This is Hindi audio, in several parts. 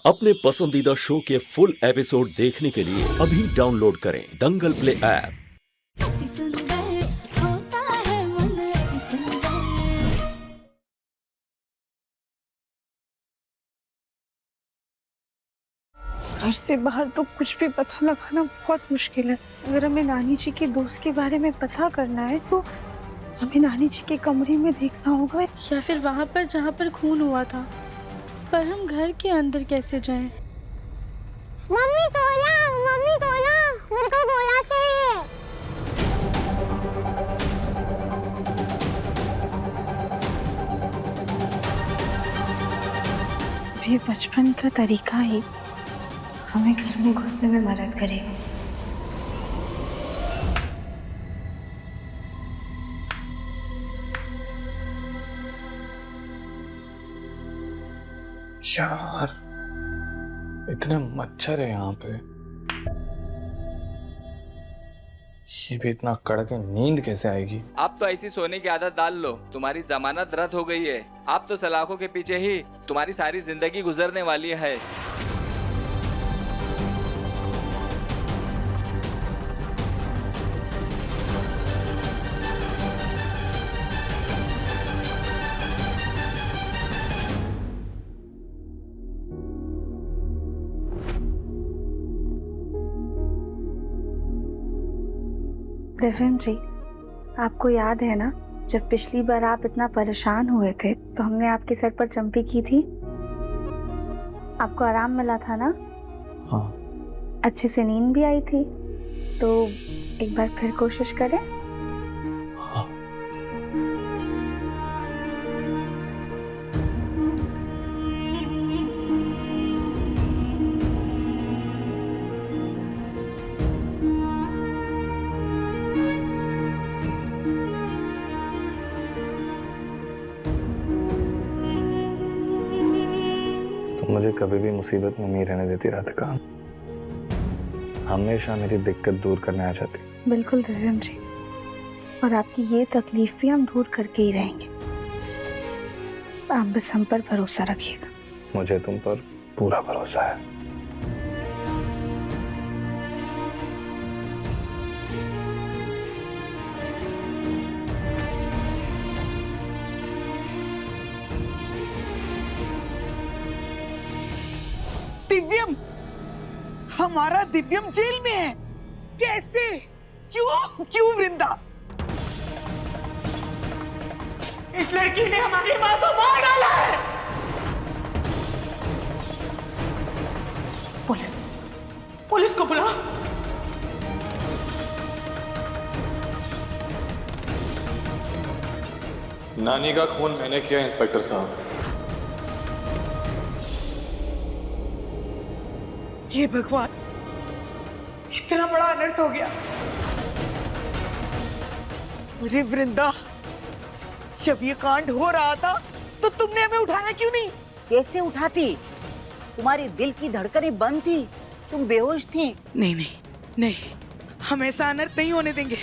अपने पसंदीदा शो के फुल एपिसोड देखने के लिए अभी डाउनलोड करें दंगल प्ले ऐप। अति सुंदर होता है मन अति सुंदर। घर से बाहर तो कुछ भी पता लगाना बहुत मुश्किल है। अगर हमें नानी जी के दोस्त के बारे में पता करना है तो हमें नानी जी के कमरे में देखना होगा या फिर वहाँ पर जहाँ पर खून हुआ था। पर हम घर के अंदर कैसे जाएं? मम्मी गोला, मेरे को गोला चाहिए। ये बचपन का तरीका ही हमें घर में घुसने में मदद करेगा। यार इतने मच्छर है यहाँ पे, ये भी इतना कड़क है, नींद कैसे आएगी? आप तो ऐसी सोने की आदत डाल लो, तुम्हारी जमानत रद्द हो गई है। आप तो सलाखों के पीछे ही तुम्हारी सारी जिंदगी गुजरने वाली है। दिव्यम जी, आपको याद है ना, जब पिछली बार आप इतना परेशान हुए थे तो हमने आपके सर पर चंपी की थी। आपको आराम मिला था ना? हाँ। अच्छे से नींद भी आई थी। तो एक बार फिर कोशिश करें। हाँ। मुझे कभी भी मुसीबत में नहीं रहने देती राधिका, हमेशा मेरी दिक्कत दूर करने आ जाती। बिल्कुल दिव्यम जी, और आपकी ये तकलीफ भी हम दूर करके ही रहेंगे। आप बस हम पर भरोसा रखिएगा। मुझे तुम पर पूरा भरोसा है। दिव्यम, हमारा दिव्यम जेल में है। कैसे? क्यों वृंदा? इस लड़की ने हमारी माँ को मार डाला है। पुलिस को बुला। नानी का खून मैंने किया इंस्पेक्टर साहब। ये भगवान, इतना बड़ा अनर्थ हो गया। अरे वृंदा, जब ये कांड हो रहा था तो तुमने हमें उठाना क्यों नहीं? कैसे उठाती? तुम्हारी दिल की धड़कनें बंद थी, तुम बेहोश थी। नहीं, हम ऐसा अनर्थ नहीं होने देंगे।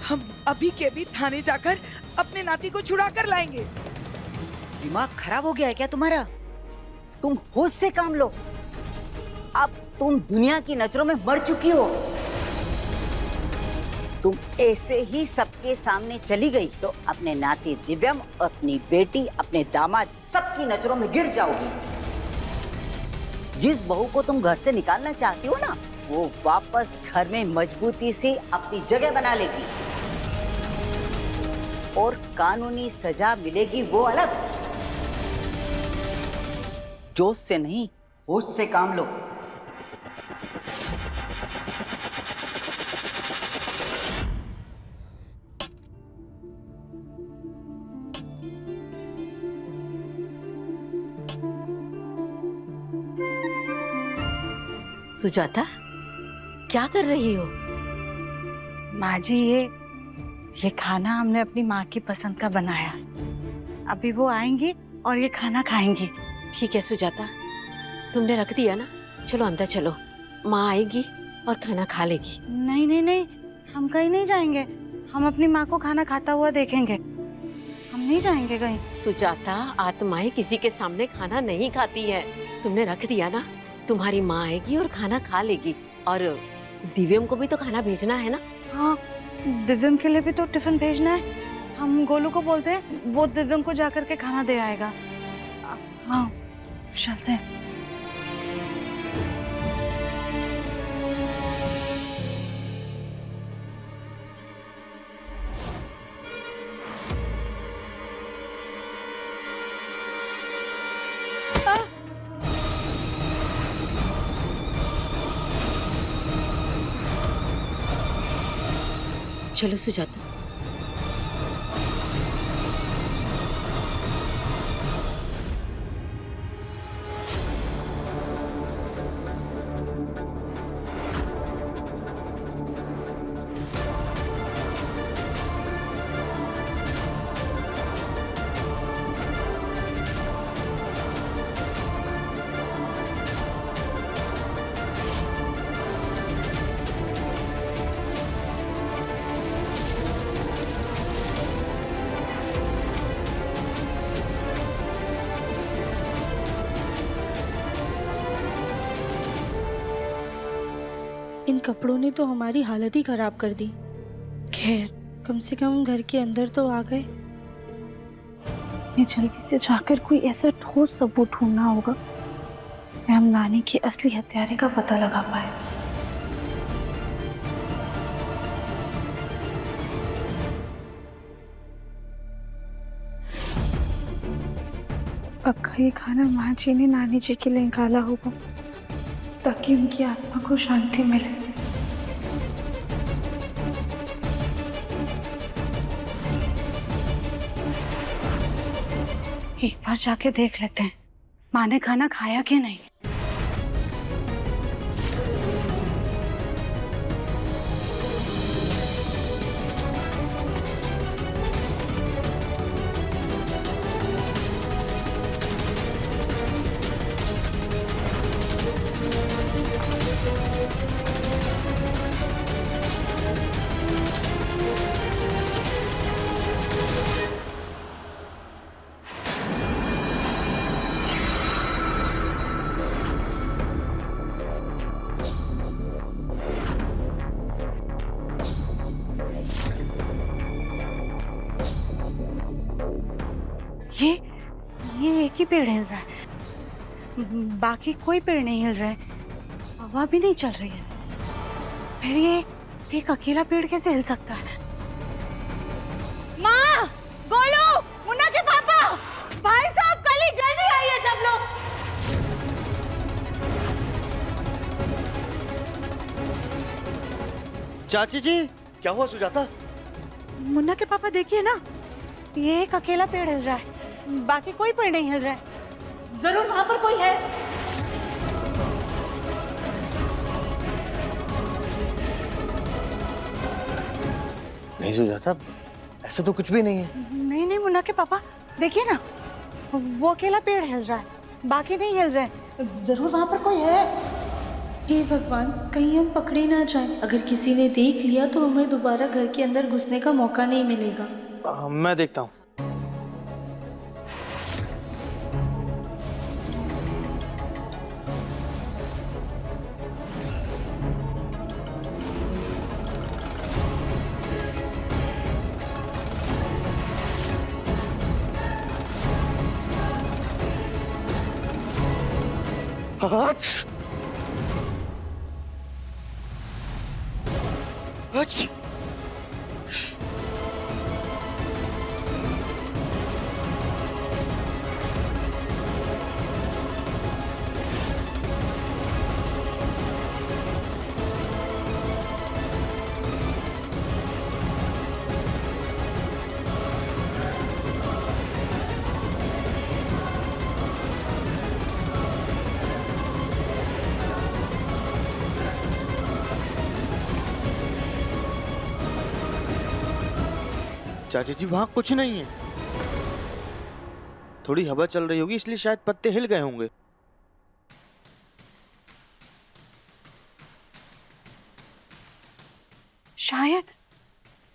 हम अभी के अभी थाने जाकर अपने नाती को छुड़ा कर लाएंगे। दिमाग खराब हो गया है क्या तुम्हारा? तुम होश से काम लो। अब तुम दुनिया की नजरों में मर चुकी हो। तुम ऐसे ही सबके सामने चली गई तो अपने नाती दिव्यम, अपनी बेटी, अपने दामाद, सबकी नजरों में गिर जाओगी। जिस बहू को तुम घर से निकालना चाहती हो ना, वो वापस घर में मजबूती से अपनी जगह बना लेगी और कानूनी सजा मिलेगी वो अलग। जोश से नहीं, होश से काम लो। सुजाता, क्या कर रही हो? माँ जी, ये खाना हमने अपनी माँ की पसंद का बनाया। अभी वो आएंगी और ये खाना खाएंगी। ठीक है सुजाता, तुमने रख दिया ना, चलो अंदर चलो, माँ आएगी और खाना खा लेगी। नहीं, हम कहीं नहीं जाएंगे। हम अपनी माँ को खाना खाता हुआ देखेंगे। हम नहीं जाएंगे कहीं। सुजाता, आत्माएं किसी के सामने खाना नहीं खाती है। तुमने रख दिया ना, तुम्हारी माँ आएगी और खाना खा लेगी। और दिव्यम को भी तो खाना भेजना है ना। हाँ, दिव्यम के लिए भी तो टिफिन भेजना है। हम गोलू को बोलते हैं, वो दिव्यम को जाकर के खाना दे आएगा। हाँ, चलते हैं। चलो सुजाता। इन कपड़ों ने तो हमारी हालत ही खराब कर दी। खैर, कम से कम घर के अंदर तो आ गए। मैं जल्दी से जाकर कोई ऐसा ठोस सबूत ढूंढना होगा जिससे हम नानी के असली हत्यारे का पता लगा पाए। पक्का ये खाना माँ जी ने नानी जी के लिए निकाला होगा ताकि उनकी आत्मा को शांति मिले। एक बार जाके देख लेते हैं माँ ने खाना खाया कि नहीं। ये एक ही पेड़ हिल रहा है, बाकी कोई पेड़ नहीं हिल रहा है। हवा भी नहीं चल रही है। फिर ये एक अकेला पेड़ कैसे हिल सकता है? माँ, गोलू, मुन्ना के पापा, भाई साहब, कल ही जल्दी आइए सब लोग। चाची जी, क्या हुआ सुजाता? मुन्ना के पापा देखिए ना, ये एक अकेला पेड़ हिल रहा है, बाकी कोई पेड़ नहीं हिल रहा है। जरूर वहां पर कोई है। नहीं सुजाता, ऐसा तो कुछ भी नहीं है। नहीं नहीं मुन्ना के पापा, देखिए ना, वो अकेला पेड़ हिल रहा है, बाकी नहीं हिल रहे। जरूर वहां पर कोई है। हे भगवान, कहीं हम पकड़े ना जाएं। अगर किसी ने देख लिया तो हमें दोबारा घर के अंदर घुसने का मौका नहीं मिलेगा। मैं देखता हूँ। चाची जी, वहां कुछ नहीं है। थोड़ी हवा चल रही होगी इसलिए शायद पत्ते हिल गए होंगे।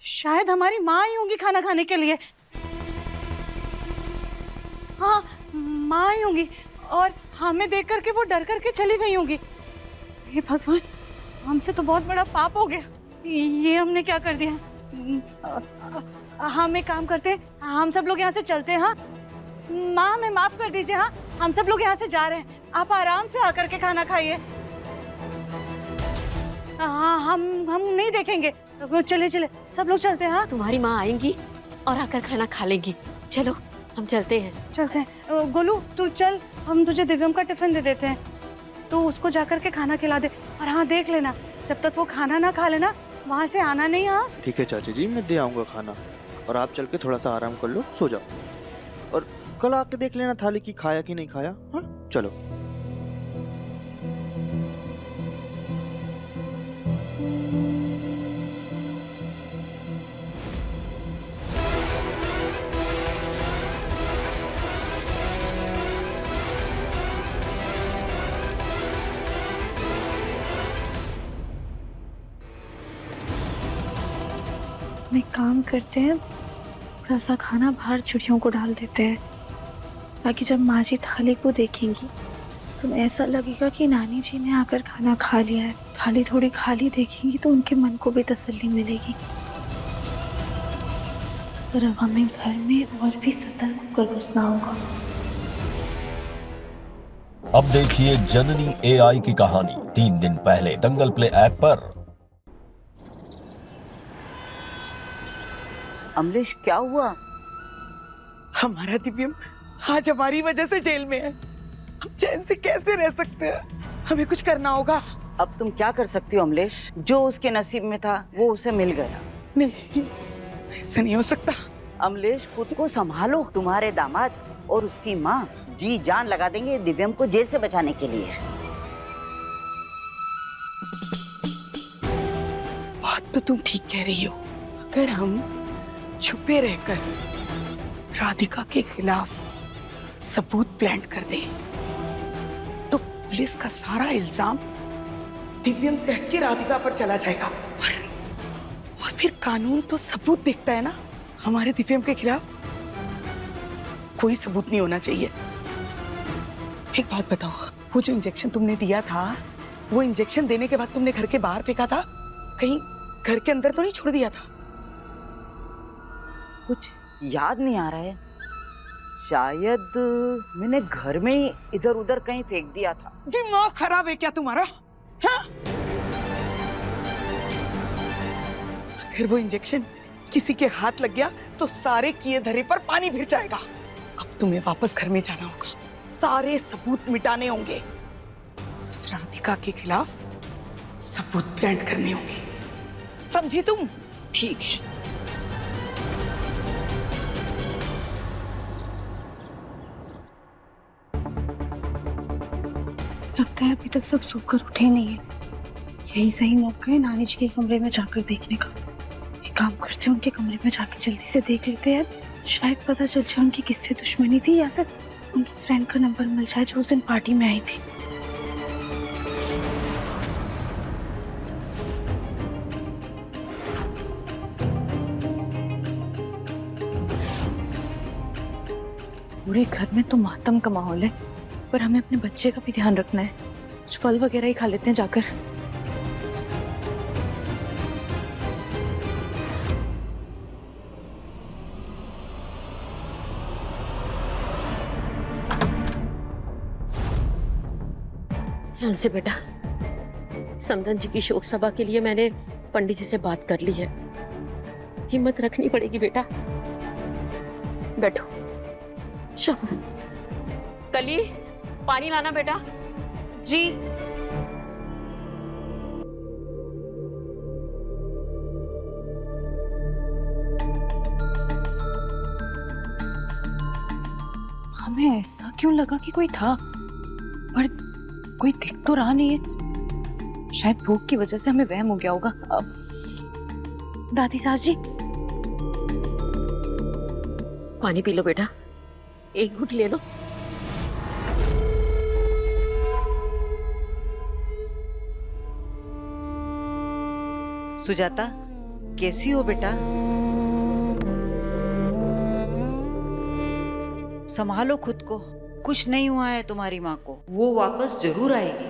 शायद हमारी माँ आई होंगी खाना खाने के लिए। हाँ, माँ आई होंगी और हमें देख करके वो डर करके चली गई होंगी। हे भगवान, हमसे तो बहुत बड़ा पाप हो गया। ये हमने क्या कर दिया? हम एक काम करते हैं, हम सब लोग यहाँ से चलते हैं। हाँ माँ, हमें माफ कर दीजिए। हाँ हम सब लोग यहाँ से जा रहे हैं, आप आराम से आकर के खाना खाइए। हाँ हम नहीं देखेंगे। चले चले सब लोग चलते हैं। हाँ तुम्हारी माँ आएंगी और आकर खाना खा लेंगी। चलो हम चलते हैं। चलते हैं। गोलू तू चल, हम तुझे दिव्यम का टिफिन दे देते हैं, तो उसको जाकर के खाना खिला दे। और हाँ देख लेना, जब तक वो खाना ना खा लेना वहाँ से आना नहीं। हाँ ठीक है चाची जी, मैं दे आऊंगा खाना, और आप चल के थोड़ा सा आराम कर लो, सो जाओ, और कल आके देख लेना थाली की खाया कि नहीं खाया। हाँ चलो। हम एक काम करते हैं, थोड़ा सा खाना बाहर चिड़ियों को डाल देते हैं, ताकि जब माँ जी थाली को देखेंगी तो ऐसा लगेगा कि नानी जी ने आकर खाना खा लिया है। थाली थोड़ी खाली देखेंगी तो उनके मन को भी तसल्ली मिलेगी। पर अब हमें घर में और भी सतर्क होकर बसना होगा। अब देखिए जननी AI की कहानी 3 दिन पहले दंगल प्ले ऐप पर। अमलेश क्या हुआ? हमारा दिव्यम आज हमारी वजह से जेल में है। हम चैन से कैसे रह सकते हैं? हमें कुछ करना होगा। अब तुम क्या कर सकती हो अमलेश? जो उसके नसीब में था वो उसे मिल गया। नहीं, ऐसा नहीं हो सकता। अमलेश खुद को संभालो। तुम्हारे दामाद और उसकी माँ जी जान लगा देंगे दिव्यम को जेल से बचाने के लिए। बात तो तुम ठीक कह रही हो। अगर हम छुपे रहकर राधिका के खिलाफ सबूत प्लांट कर दें, तो पुलिस का सारा इल्जाम दिव्यम से हटके राधिका पर चला जाएगा। और फिर कानून तो सबूत देखता है ना। हमारे दिव्यम के खिलाफ कोई सबूत नहीं होना चाहिए। एक बात बताओ, वो जो इंजेक्शन तुमने दिया था, वो इंजेक्शन देने के बाद तुमने घर के बाहर फेंका था, कहीं घर के अंदर तो नहीं छोड़ दिया था? कुछ याद नहीं आ रहा है। शायद मैंने घर में ही इधर उधर कहीं फेंक दिया था। दिमाग खराब है क्या तुम्हारा? हाँ? अगर वो इंजेक्शन किसी के हाथ लग गया तो सारे किए धरे पर पानी फिर जाएगा। अब तुम्हें वापस घर में जाना होगा, सारे सबूत मिटाने होंगे, उस राधिका के खिलाफ सबूत प्लांट करने होंगे। समझी तुम? ठीक है। लगता है अभी तक सब सोकर उठे नहीं है। यही सही मौका है नानी जी के कमरे में जाकर देखने का। एक काम करते हैं, उनके कमरे में जाकर जल्दी से देख लेते हैं। शायद पता चल जाए उनकी किससे दुश्मनी थी, या फिर उनकी फ्रेंड का नंबर मिल जाए जो उस दिन पार्टी में आई थी। पूरे घर में तो मातम का माहौल है, पर हमें अपने बच्चे का भी ध्यान रखना है। कुछ फल वगैरह ही खा लेते हैं जाकर। ध्यान से बेटा। समदन जी की शोक सभा के लिए मैंने पंडित जी से बात कर ली है। हिम्मत रखनी पड़ेगी बेटा। बैठो। शाबाश। कली, पानी लाना बेटा। जी। हमें ऐसा क्यों लगा कि कोई था, पर कोई दिख तो रहा नहीं है। शायद भूख की वजह से हमें वहम हो गया होगा। दादी सास जी, पानी पी लो बेटा, एक घूंट ले लो। सुजाता, कैसी हो बेटा? संभालो खुद को, कुछ नहीं हुआ है तुम्हारी माँ को, वो वापस जरूर आएगी।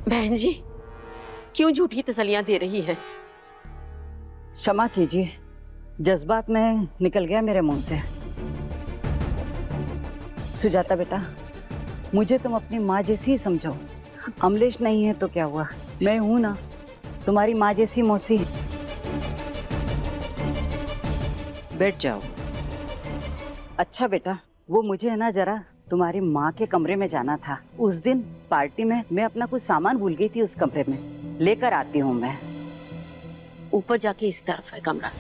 बहन जी क्यों झूठी तसल्लियां दे रही है? क्षमा कीजिए, जज्बात में निकल गया मेरे मुंह से। सुजाता बेटा, मुझे तुम अपनी माँ जैसी ही समझो। अमलेश नहीं है तो क्या हुआ, मैं हूं ना, तुम्हारी माँ जैसी मौसी। बैठ जाओ। अच्छा बेटा, वो मुझे है ना जरा तुम्हारी माँ के कमरे में जाना था। उस दिन पार्टी में मैं अपना कुछ सामान भूल गई थी उस कमरे में, लेकर आती हूँ मैं। ऊपर जाके इस तरफ है कमरा।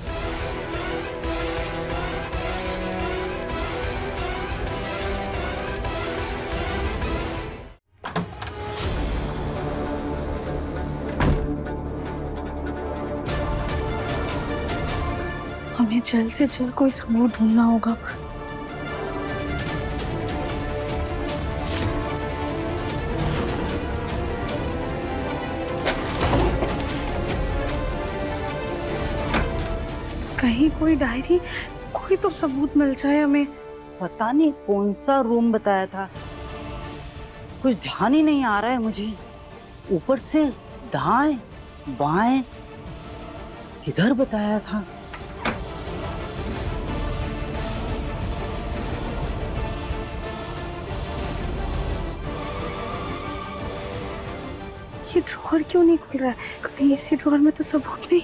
हमें जल्द से जल्द कोई सबूत ढूंढना होगा। कहीं कोई डायरी, कोई तो सबूत मिल जाए हमें। पता नहीं कौन सा रूम बताया था, कुछ ध्यान ही नहीं आ रहा है मुझे। ऊपर से दाएं बाएं किधर बताया था? ये ड्रॉअर क्यों नहीं खुल रहा है? कहीं इसी ड्रॉअर में तो सबूत नहीं।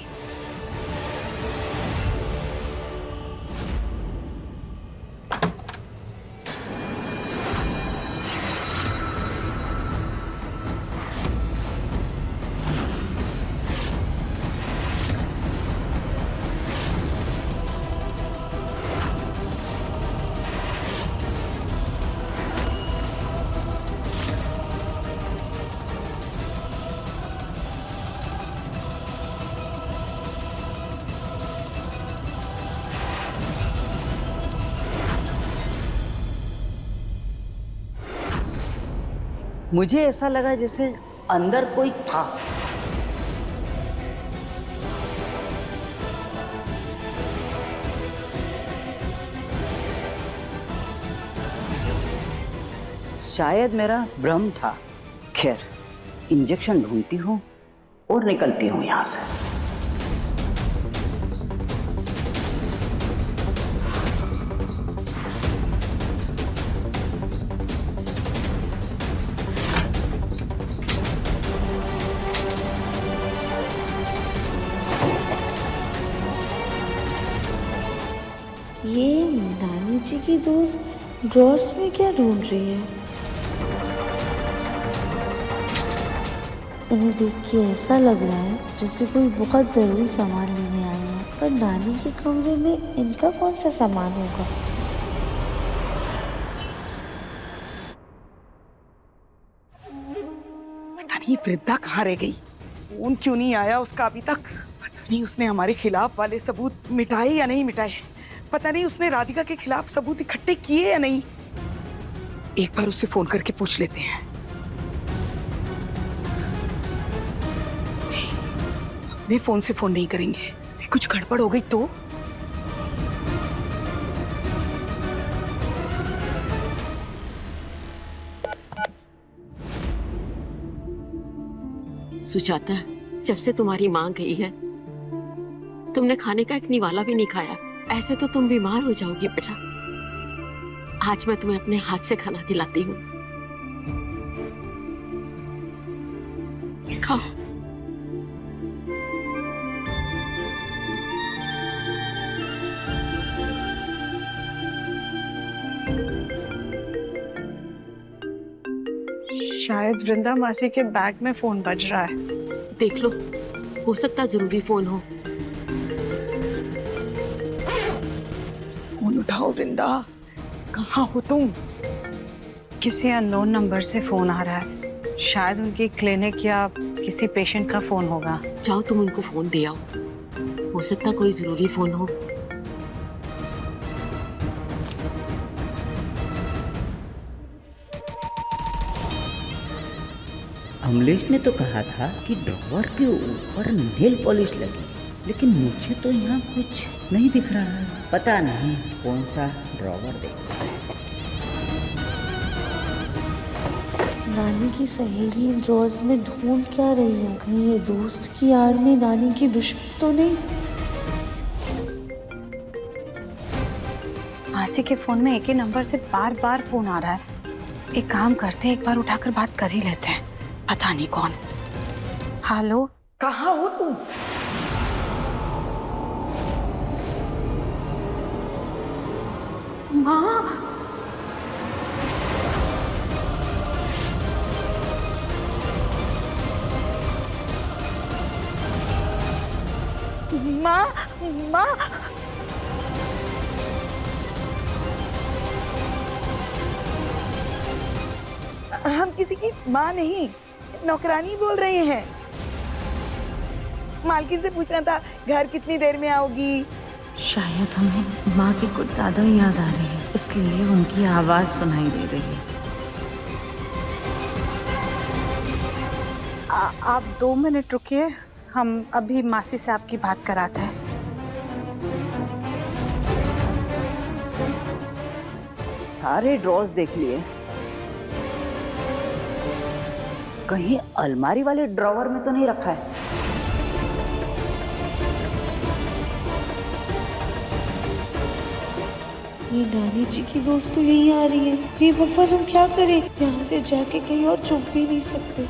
मुझे ऐसा लगा जैसे अंदर कोई था। शायद मेरा भ्रम था। खैर, इंजेक्शन ढूंढती हूँ और निकलती हूँ यहाँ से। ये नानी जी की दोस्त ड्रॉर्स में क्या ढूंढ रही है? इन्हें देख के ऐसा लग रहा है जैसे कोई बहुत जरूरी सामान लेने आए हैं, पर नानी के कमरे में इनका कौन सा सामान होगा? पता नहीं वृद्धा कहाँ रह गई, फोन क्यों नहीं आया उसका अभी तक। पता नहीं उसने हमारे खिलाफ वाले सबूत मिटाए या नहीं मिटाए। पता नहीं उसने राधिका के खिलाफ सबूत इकट्ठे किए या नहीं। एक बार उससे फोन करके पूछ लेते हैं। अपने फोन से फोन नहीं करेंगे, कुछ गड़बड़ हो गई तो। सुजाता, जब से तुम्हारी माँ गई है तुमने खाने का एक निवाला भी नहीं खाया। ऐसे तो तुम बीमार हो जाओगी बेटा। आज मैं तुम्हें अपने हाथ से खाना खिलाती हूँ, खाओ। शायद वृंदा मासी के बैग में फोन बज रहा है। देख लो, हो सकता जरूरी फोन हो। फोन उठाओ वृंदा, कहाँ हो तुम? किसी अननोन नंबर से फोन आ रहा है, शायद उनकी क्लिनिक या किसी पेशेंट का फोन होगा। जाओ तुम उनको फोन दे आओ, हो सकता कोई जरूरी फोन हो। कमलेश ने तो कहा था कि ड्रॉवर के ऊपर नेल पॉलिश लगी, लेकिन मुझे तो यहाँ कुछ नहीं दिख रहा है। पता नहीं कौन सा ड्रॉवर देखता है। नानी की सहेली इन ड्रॉर्स में ढूंढ क्या रही है? कहीं ये दोस्त की आड़ में नानी की दुश्मन तो नहीं? मासी के फोन में एक ही नंबर से बार बार फोन आ रहा है। एक काम करते हैं, एक बार उठाकर बात कर ही लेते हैं। पता नहीं कौन। हेलो, कहाँ हो तुम? माँ। माँ, माँ, हम किसी की माँ नहीं, नौकरानी बोल रहे हैं। मालकिन से पूछना था घर कितनी देर में आओगी। शायद हमें माँ की कुछ ज्यादा याद आ रही है, इसलिए उनकी आवाज सुनाई दे रही है। आप 2 मिनट रुकिए, हम अभी मासी से आपकी बात कराते हैं। सारे ड्रॉर्स देख लिए, कहीं अलमारी वाले ड्रॉवर में तो नहीं रखा है। ये नानी जी की दोस्त तो यहीं आ रही है। हे भगवान, हम क्या करें? यहाँ से जाके कहीं और छुप भी नहीं सकते।